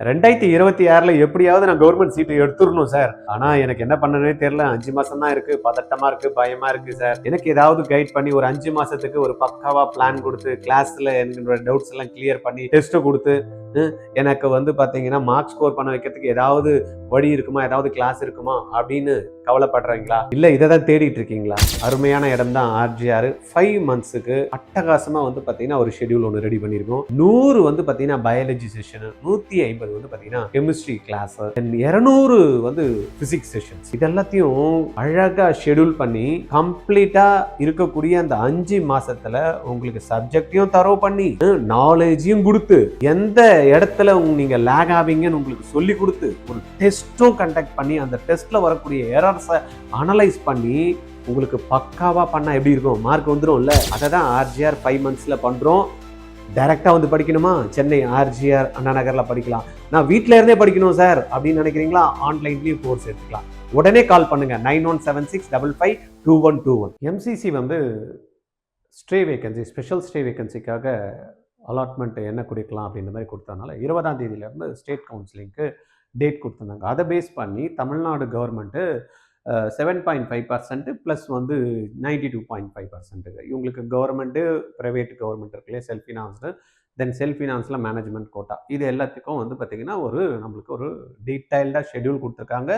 2026ல எப்படியாவது நான் கவர்மெண்ட் சீட்டு எடுத்துடணும் சார். ஆனா எனக்கு என்ன பண்ணனே தெரியல. 5 மாசம் தான் இருக்கு. பதட்டமா இருக்கு, பயமா இருக்கு சார். எனக்கு ஏதாவது கைட் பண்ணி ஒரு 5 மாசத்துக்கு ஒரு பக்காவா பிளான் கொடுத்து கிளாஸ்ல என்னோட டவுட்ஸ் எல்லாம் கிளியர் பண்ணி டெஸ்ட் கொடுத்து எனக்கு வந்து பாத்தீங்கன்னா மார்க் ஸ்கோர் பண்ண வைக்கிறதுக்கு ஏதாவது வழி இருக்குமா, ஏதாவது கிளாஸ் இருக்குமா அப்படின்னு கவலைப்படுறீங்களா? இல்ல இதை தான் தேடிட்டு இருக்கீங்களா? அருமையான இடம் தான் ஆர்ஜிஆர். 5 மந்த்ஸுக்கு அட்டகாசமா வந்து பாத்தீங்கன்னா ஒரு ஷெட்யூல் ஒன்று ரெடி பண்ணிருக்கோம். 100 வந்து பாத்தீங்கன்னா பயாலஜி செஷன், 150 வந்து பாத்தீங்கன்னா கெமிஸ்ட்ரி கிளாஸ், 200 வந்து பிசிக்ஸ் செஷன்ஸ். இது எல்லாத்தையும் அழகா ஷெட்யூல் பண்ணி கம்ப்ளீட்டா இருக்கக்கூடிய அந்த 5 மாசத்துல உங்களுக்கு சப்ஜெக்டையும் தரோ பண்ணி நாலேஜையும் கொடுத்து எந்த இடத்துல நீங்க லேக் ஆவீங்கன்னு உங்களுக்கு சொல்லி கொடுத்து ஒரு டெஸ்டும் கண்டக்ட் பண்ணி அந்த டெஸ்ட்ல வரக்கூடிய எரர்ஸை அனலைஸ் பண்ணி உங்களுக்கு பக்காவா பண்ணா எப்படி இருக்கும், மார்க் வந்துரும்ல. அதை தான் ஆர்ஜிஆர் 5 மந்த்ஸ்ல பண்றோம். டைரக்டா வந்து படிக்கணுமா, சென்னை ஆர்ஜிஆர் அண்ணா நகர்ல படிக்கலாம். நான் வீட்டில இருந்தே படிக்கணும் சார் அப்படின்னு நினைக்கிறீங்களா, ஆன்லைன்லயும் கோர்ஸ் எடுத்துக்கலாம். உடனே கால் பண்ணுங்க 9176552121. எம்சிசி வந்து ஸ்டே வேகன்சி, ஸ்பெஷல் ஸ்டே வேகன்சிக்காக அலாட்மெண்ட் என்ன கொடுக்கலாம் அப்படின்ற மாதிரி கொடுத்ததுனால 20ஆம் தேதியிலேருந்து ஸ்டேட் கவுன்சிலிங்க்கு டேட் கொடுத்துருந்தாங்க. அதை பேஸ் பண்ணி தமிழ்நாடு கவர்மெண்ட்டு 7.5% ப்ளஸ் வந்து 92.5%. இவங்களுக்கு கவர்மெண்ட்டு, ப்ரைவேட் கவர்மெண்ட் இருக்குல்லையே, செல்ஃப் ஃபினான்ஸ்டு, தென் செல்ஃப் ஃபினான்ஸில் மேனேஜ்மெண்ட் கோட்டா, இது எல்லாத்துக்கும் வந்து பார்த்திங்கன்னா நம்மளுக்கு ஒரு டீட்டெயில்டாக ஷெட்யூல் கொடுத்துருக்காங்க.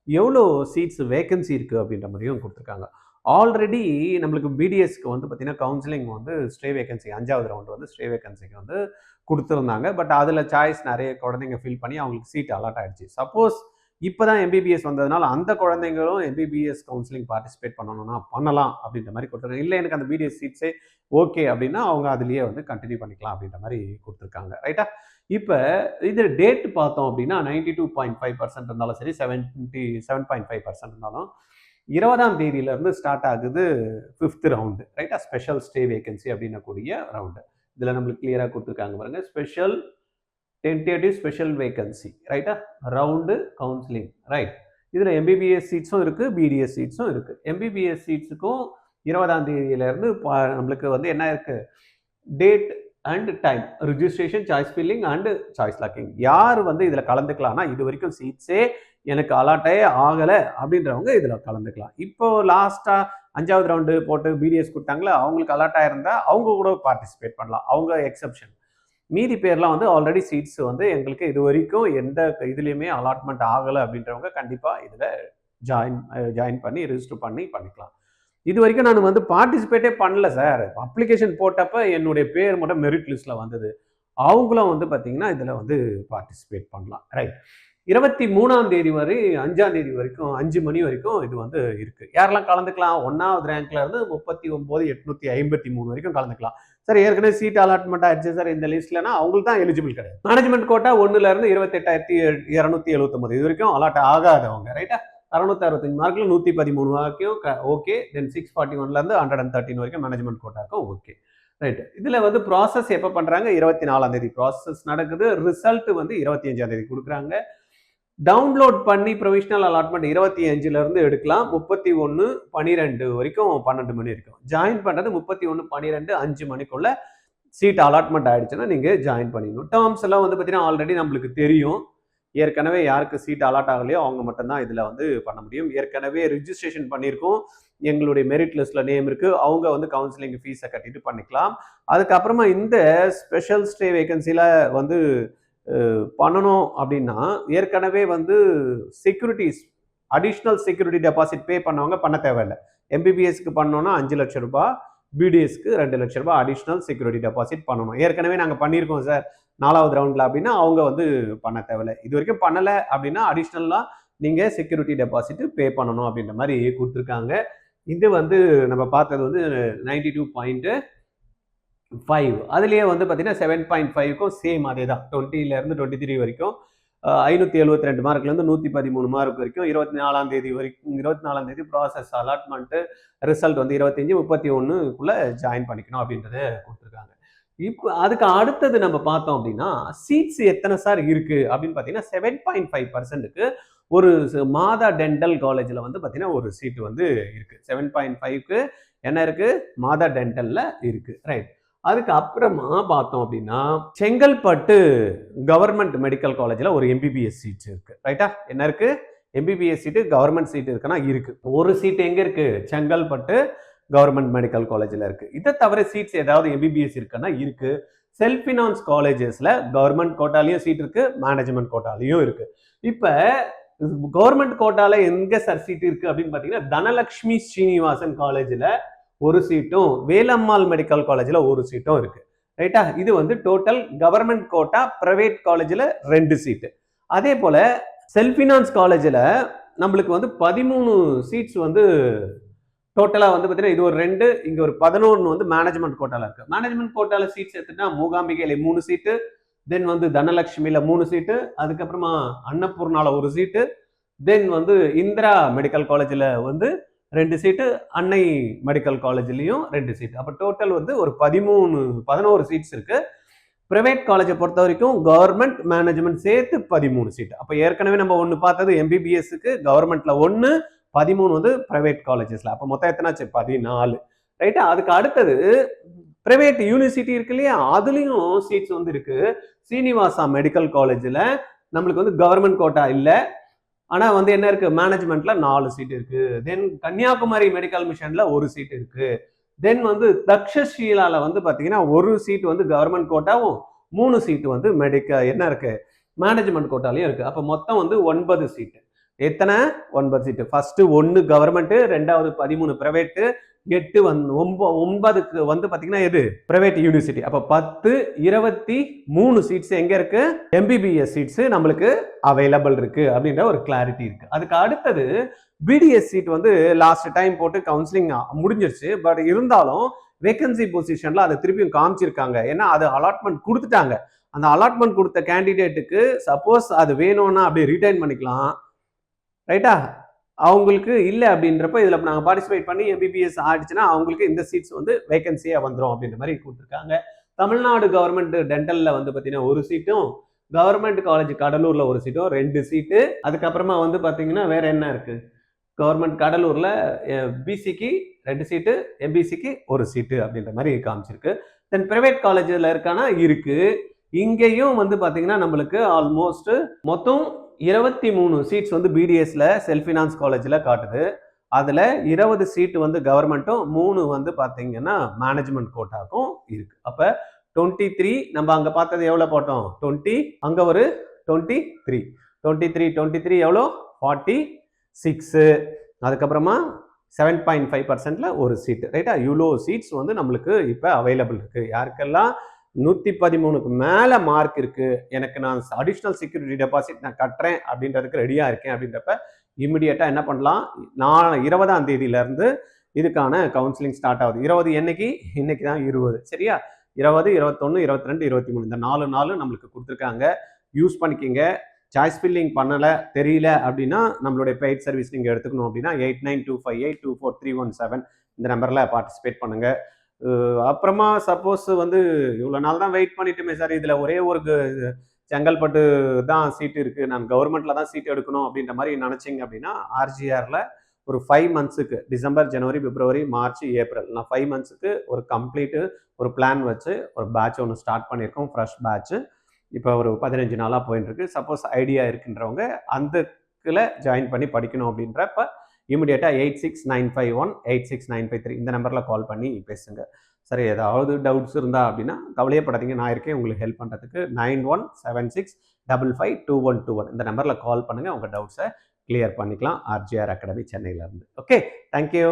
எவ்வளோ சீட்ஸ் வேகன்சி இருக்குது அப்படின்ற மாதிரியும் கொடுத்துருக்காங்க. ஆல்ரெடி நம்மளுக்கு பிடிஎஸ்க்கு வந்து பார்த்தீங்கன்னா கவுன்சிலிங் வந்து ஸ்டே வேகன்சி 5வது ரவுண்டு வந்து ஸ்டே வேகன்சிக்கு வந்து கொடுத்துருந்தாங்க. பட் அதில் சாய்ஸ் நிறைய குழந்தைங்க ஃபில் பண்ணி அவங்களுக்கு சீட் அலாட் ஆகிடுச்சு. சப்போஸ் இப்போ தான் எம்பிபிஎஸ் வந்ததுனால அந்த குழந்தைங்களும் எம்பிபிஎஸ் கவுன்சிலிங் பார்ட்டிசிபேட் பண்ணணும்னா பண்ணலாம் அப்படின்ற மாதிரி கொடுத்துருக்காங்க. இல்லை எனக்கு அந்த பிடிஎஸ் சீட்ஸே ஓகே அப்படின்னா அவங்க அதுலேயே வந்து கண்டினியூ பண்ணிக்கலாம் அப்படின்ற மாதிரி கொடுத்துருக்காங்க. ரைட்டா? இப்போ இது டேட் பார்த்தோம் அப்படின்னா 92.5% இருந்தாலும் சரி, 77.5% இருந்தாலும் 20ஆம் தேதியிலேருந்து ஸ்டார்ட் ஆகுது 5th ரவுண்டு. ரைட்டா? ஸ்பெஷல் ஸ்டே வேகன்சி அப்படின்னக்கூடிய ரவுண்டு. இதில் நம்மளுக்கு கிளியராக கொடுத்துருக்காங்க பாருங்க. ஸ்பெஷல் டென்டேட்டிவ் ஸ்பெஷல் வேகன்சி, ரைட்டா? Round counselling, right. இதில் எம்பிபிஎஸ் சீட்ஸும் இருக்குது, பிடிஎஸ் சீட்ஸும் இருக்குது. எம்பிபிஎஸ் சீட்ஸுக்கும் 20ஆம் தேதியிலேருந்து நம்மளுக்கு வந்து என்ன இருக்குது, date and time, registration, choice filling and choice locking. யார் வந்து இதில் கலந்துக்கலாம்னா, இது வரைக்கும் சீட்ஸே எனக்கு அலாட்டே ஆகலை அப்படின்றவங்க இதில் கலந்துக்கலாம். இப்போ லாஸ்ட்டாக 5வது ரவுண்டு போட்டு பிடிஎஸ் கொடுத்தாங்களே, அவங்களுக்கு அலாட் ஆயிருந்தால் அவங்க கூட பார்ட்டிசிபேட் பண்ணலாம். அவங்க எக்ஸப்ஷன். மீதி பேர்லாம் வந்து ஆல்ரெடி சீட்ஸ் வந்து எங்களுக்கு இது வரைக்கும் எந்த இதுலேயுமே அலாட்மெண்ட் ஆகலை அப்படின்றவங்க கண்டிப்பாக இதில் ஜாயின் பண்ணி ரிஜிஸ்டர் பண்ணிக்கலாம். இது வரைக்கும் நான் வந்து பார்ட்டிசிபேட்டே பண்ணல சார், அப்ளிகேஷன் போட்டப்போ என்னுடைய பேர் மட்டும் மெரிட் லிஸ்ட்டில் வந்தது, அவங்களும் வந்து பார்த்தீங்கன்னா இதில் வந்து பார்ட்டிசிபேட் பண்ணலாம். ரைட். 23ஆம் தேதி வரை 5ஆம் தேதி வரைக்கும் 5 மணி வரைக்கும் இது வந்து இருக்குது. யாரெல்லாம் கலந்துக்கலாம், 1வது ரேங்க்ல இருந்து 39,853 வரைக்கும் கலந்துக்கலாம். சார் ஏற்கனவே சீட் அலாட்மெண்ட் ஆயிடுச்சு சார் இந்த லிஸ்ட்லனா அவங்களுக்கு தான் எலிஜிபிள் கிடையாது. மேனேஜ்மெண்ட் கோட்டா 1ல இருந்து 28,279 இது வரைக்கும் அலாட் ஆகாதவங்க. ரைட்டா? 665 மார்க்ல 113 வரைக்கும் ஓகே. தென் 641ல இருந்து 113 வரைக்கும் மேனேஜ்மெண்ட் கோட்டாக்கும் ஓகே. ரைட். இதுல வந்து ப்ராசஸ் எப்போ பண்றாங்க, 24ஆம் தேதி ப்ராசஸ் நடக்குது. ரிசல்ட் வந்து 25ஆம் தேதி கொடுக்குறாங்க. டவுன்லோட் பண்ணி ப்ரொவிஷனல் அலாட்மெண்ட் 25ல இருந்து எடுக்கலாம். 31/12 வரைக்கும் 12 மணி வரைக்கும். ஜாயின் பண்றது 31/12 5 மணிக்குள்ள சீட் அலாட்மெண்ட் ஆயிடுச்சுன்னா நீங்க ஜாயின் பண்ணிடணும். டேர்ம்ஸ் எல்லாம் வந்து பார்த்தீங்கன்னா ஆல்ரெடி நம்மளுக்கு தெரியும். ஏற்கனவே யாருக்கு சீட் அலாட் ஆகலையோ அவங்க மட்டும்தான் இதில் வந்து பண்ண முடியும். ஏற்கனவே ரிஜிஸ்ட்ரேஷன் பண்ணியிருக்கோம், எங்களுடைய மெரிட் லிஸ்ட்டில் நேம் இருக்குது, அவங்க வந்து கவுன்சிலிங் ஃபீஸை கட்டிட்டு பண்ணிக்கலாம். அதுக்கப்புறமா இந்த ஸ்பெஷல் ஸ்டே வேகன்சியில் வந்து பண்ணணும் அப்படின்னா ஏற்கனவே வந்து செக்யூரிட்டிஸ், அடிஷ்னல் செக்யூரிட்டி டெபாசிட் பே பண்ணவங்க பண்ண தேவையில்லை. எம்பிபிஎஸ்க்கு பண்ணோன்னா 5 லட்சம் ரூபாய், பிடிஎஸ்க்கு 2 லட்சம் ரூபாய் அடிஷ்னல் செக்யூரிட்டி டெபாசிட் பண்ணணும். ஏற்கனவே நாங்கள் பண்ணியிருக்கோம் சார் 4வது ரவுண்டில் அப்படின்னா அவங்க வந்து பண்ண தேவையில்லை. இது வரைக்கும் பண்ணலை அப்படின்னா அடிஷ்னலாக நீங்கள் செக்யூரிட்டி டெபாசிட் பே பண்ணணும் அப்படின்ற மாதிரி கொடுத்துருக்காங்க. இது வந்து நம்ம பார்த்தது வந்து 92.5. அதுலேயே வந்து பார்த்தீங்கன்னா 7.5க்கும் சேம் அதே தான். 20லேருந்து 23 வரைக்கும் 572 மார்க்லேருந்து 113 மார்க் வரைக்கும் 24ஆம் தேதி வரைக்கும். 24ஆம் தேதி ப்ராசஸ் அலாட்மெண்ட்டு, ரிசல்ட் வந்து 25, 31க்குள்ளே ஜாயின் பண்ணிக்கணும் அப்படின்றத கொடுத்துருக்காங்க. இப்போ அதுக்கு அடுத்தது நம்ம பார்த்தோம் அப்படின்னா சீட்ஸ் எத்தனை சார் இருக்கு அப்படின்னு பார்த்தீங்கன்னா 7.5%க்கு ஒரு மாதா டென்டல் காலேஜில் வந்து பார்த்தீங்கன்னா ஒரு சீட்டு வந்து இருக்கு. 7.5க்கு என்ன இருக்கு, மாதா டென்டல்ல இருக்கு. ரைட். அதுக்கு அப்புறமா பார்த்தோம் அப்படின்னா செங்கல்பட்டு கவர்மெண்ட் மெடிக்கல் காலேஜில் ஒரு எம்பிபிஎஸ் சீட்ஸ் இருக்கு. ரைட்டா? என்ன இருக்கு? எம்பிபிஎஸ் சீட்டு கவர்மெண்ட் சீட் இருக்குன்னா இருக்கு. ஒரு சீட் எங்க இருக்கு? செங்கல்பட்டு கவர்மெண்ட் மெடிக்கல் காலேஜில் இருக்கு. இதை தவிர சீட்ஸ் ஏதாவது எம்பிபிஎஸ் இருக்குன்னா இருக்கு. செல்ஃப் ஃபினான்ஸ் காலேஜஸ்ல கவர்மெண்ட் கோட்டாலையும் சீட் இருக்கு, மேனேஜ்மெண்ட் கோட்டாலையும் இருக்கு. இப்ப கவர்மெண்ட் கோட்டால எங்க சார் சீட் இருக்கு அப்படின்னு பாத்தீங்கன்னா தனலட்சுமி ஸ்ரீனிவாசன் காலேஜ்ல ஒரு சீட்டும் வேலம்மாள் மெடிக்கல் காலேஜ்ல ஒரு சீட்டும் இருக்கு. ரைட்டா? இது வந்து டோட்டல் கவர்மெண்ட் கோட்டா, பிரைவேட் காலேஜ்ல 2 சீட்டு. அதே போல செல்ஃப் ஃபினான்ஸ் காலேஜ்ல நம்மளுக்கு வந்து 13 சீட்ஸ் வந்து டோட்டலா வந்து பாத்தீங்கன்னா இது ஒரு 2, இங்க ஒரு 11 வந்து மேனேஜ்மெண்ட் கோட்டால இருக்கு. மேனேஜ்மெண்ட் கோட்டால சீட்ஸ் எடுத்துட்டா மூகாம்பிகையில 3 சீட்டு, தென் வந்து தனலட்சுமியில 3 சீட்டு, அதுக்கப்புறமா அன்னபூர்ணால ஒரு சீட்டு, தென் வந்து இந்திரா மெடிக்கல் காலேஜ்ல வந்து 2 சீட்டு, அன்னை மெடிக்கல் காலேஜ்லயும் 2 சீட்டு. அப்ப டோட்டல் வந்து ஒரு 11 சீட்ஸ் இருக்கு. பிரைவேட் காலேஜை பொறுத்த வரைக்கும் கவர்மெண்ட் மேனேஜ்மெண்ட் சேர்த்து 13 சீட். அப்ப ஏற்கனவே நம்ம ஒன்று பார்த்தது எம்பிபிஎஸ்க்கு கவர்மெண்ட்ல 1, 13 வந்து பிரைவேட் காலேஜஸ்ல. அப்ப மொத்தம் எத்தனாச்சு? 14. ரைட்டா? அதுக்கு அடுத்தது பிரைவேட் யூனிவர்சிட்டி இருக்கு இல்லையா, அதுலயும் சீட்ஸ் வந்து இருக்கு. சீனிவாசா மெடிக்கல் காலேஜ்ல நம்மளுக்கு வந்து கவர்மெண்ட் கோட்டா இல்லை, ஆனா வந்து என்ன இருக்கு? மேனேஜ்மெண்ட்ல 4 சீட் இருக்கு. தென் கன்னியாகுமரி மெடிக்கல் மிஷன்ல ஒரு சீட் இருக்கு. தென் வந்து தக்ஷஷீலால வந்து பாத்தீங்கன்னா ஒரு சீட் வந்து கவர்மெண்ட் கோட்டாவும் 3 சீட் வந்து என்ன இருக்கு? மேனேஜ்மெண்ட் கோட்டாலையும் இருக்கு. அப்ப மொத்தம் வந்து 9 சீட். எத்தனை? 9 சீட். ஃபர்ஸ்ட் 1 கவர்மெண்ட், ரெண்டாவது 13 பிரைவேட், 8 9க்கு வந்து பாத்தீங்கன்னா எது? Private university. அப்ப 10, 23 சீட்ஸ் எங்க இருக்கு? எம்பிபிஎஸ் சீட்ஸ் நம்மளுக்கு அவைலபிள் இருக்கு அப்படின்ற ஒரு கிளாரிட்டி இருக்கு. அதுக்கு அடுத்தது பிடிஎஸ் சீட் வந்து லாஸ்ட் டைம் போட்டு கவுன்சிலிங் முடிஞ்சிருச்சு. பட் இருந்தாலும் வேகன்சி பொசிஷன்ல அதை திருப்பியும் காமிச்சிருக்காங்க. ஏன்னா அது அலாட்மெண்ட் கொடுத்துட்டாங்க. அந்த அலாட்மெண்ட் கொடுத்த கேண்டிடேட்டுக்கு சப்போஸ் அது வேணும்னா அப்படியே ரிட்டைன் பண்ணிக்கலாம். ரைட்டா? அவங்களுக்கு இல்லை அப்படின்றப்ப இதில் நாங்கள் பார்ட்டிசிபேட் பண்ணி எம்பிபிஎஸ் ஆயிடுச்சுன்னா அவங்களுக்கு இந்த சீட்ஸ் வந்து வேகன்சியாக வந்துடும் அப்படின்ற மாதிரி கொடுத்துருக்காங்க. தமிழ்நாடு கவர்மெண்ட் டென்டலில் வந்து பார்த்தீங்கன்னா ஒரு சீட்டும், கவர்மெண்ட் காலேஜ் கடலூரில் ஒரு சீட்டும் 2 சீட்டு. அதுக்கப்புறமா வந்து பார்த்தீங்கன்னா வேற என்ன இருக்கு? கவர்மெண்ட் கடலூரில் பிசிக்கு 2 சீட்டு, எம்பிசிக்கு ஒரு சீட்டு அப்படின்ற மாதிரி காமிச்சிருக்கு. தென் பிரைவேட் காலேஜில் இருக்கானா இருக்கு. இங்கேயும் வந்து பார்த்தீங்கன்னா நம்மளுக்கு ஆல்மோஸ்ட் மொத்தம் 23 சீட்ஸ் வந்து பிடிஎஸ்ல செல்ஃப் ஃபினான்ஸ் காலேஜில் காட்டுது. அதில் 20 சீட்டு வந்து கவர்மெண்ட்டும், 3 வந்து பார்த்தீங்கன்னா மேனேஜ்மெண்ட் கோட்டாக்கும் இருக்கு. அப்போ 23 நம்ம அங்கே பார்த்தது எவ்வளோ போட்டோம்? 20, அங்கே ஒரு 23, 23 எவ்வளோ? 46. அதுக்கப்புறமா 7.5%ல ஒரு சீட்டு. ரைட்டா? இவ்வளோ சீட்ஸ் வந்து நம்மளுக்கு இப்போ அவைலபிள் இருக்கு. யாருக்கெல்லாம் 113க்கு மேலே மார்க் இருக்கு, எனக்கு நான் அடிஷ்னல் செக்யூரிட்டி டெபாசிட் நான் கட்டுறேன் அப்படின்றதுக்கு ரெடியாக இருக்கேன் அப்படின்றப்ப இமிடியேட்டாக என்ன பண்ணலாம்? 20ஆம் தேதியிலேருந்து இதுக்கான கவுன்சிலிங் ஸ்டார்ட் ஆகுது. 20 என்னைக்கு? இன்னைக்கு தான் 20. சரியா? 20, 21, 22, 23 இந்த 4 நாளும் நம்மளுக்கு கொடுத்துருக்காங்க. யூஸ் பண்ணிக்கிங்க. சாய்ஸ் ஃபில்லிங் பண்ணலை, தெரியல அப்படின்னா நம்மளுடைய பெய்ட் சர்வீஸ் நீங்கள் எடுத்துக்கணும் அப்படின்னா 8925824317 இந்த நம்பரில் பார்ட்டிசிபேட் பண்ணுங்க. அப்புறமா சப்போஸ் வந்து இவ்வளோ நாள் தான் வெயிட் பண்ணிட்டுமே சார், இதில் ஒரே ஒரு செங்கல்பட்டு தான் சீட்டு இருக்குது, நான் கவர்மெண்ட்டில் தான் சீட் எடுக்கணும் அப்படின்ற மாதிரி நினச்சிங்க அப்படின்னா ஆர்ஜிஆரில் ஒரு 5 மந்த்ஸுக்கு டிசம்பர், ஜனவரி, பிப்ரவரி, மார்ச், ஏப்ரல் நான் 5 மந்த்ஸுக்கு ஒரு கம்ப்ளீட்டு ஒரு பிளான் வச்சு ஒரு பேட்ச் ஒன்று ஸ்டார்ட் பண்ணியிருக்கோம். ஃப்ரெஷ் பேட்ச்சு இப்போ ஒரு 15 நாளாக போயிட்டு இருக்கு. சப்போஸ் ஐடியா இருக்குன்றவங்க அந்த ஜாயின் பண்ணி படிக்கணும் அப்படின்றப்ப இமிடியேட்டாக 8695186953 இந்த நம்பரில் கால் பண்ணி பேசுங்க. சரி, ஏதாவது டவுட்ஸ் இருந்தால் அப்படின்னா கவலையப்படாதீங்க, நான் இருக்கேன் உங்களுக்கு ஹெல்ப் பண்ணுறதுக்கு. 9176552121 இந்த நம்பரில் கால் பண்ணுங்கள், உங்கள் டவுட்ஸை கிளியர் பண்ணிக்கலாம். ஆர்ஜிஆர் அகாடமி சென்னையிலேருந்து. Okay, thank you.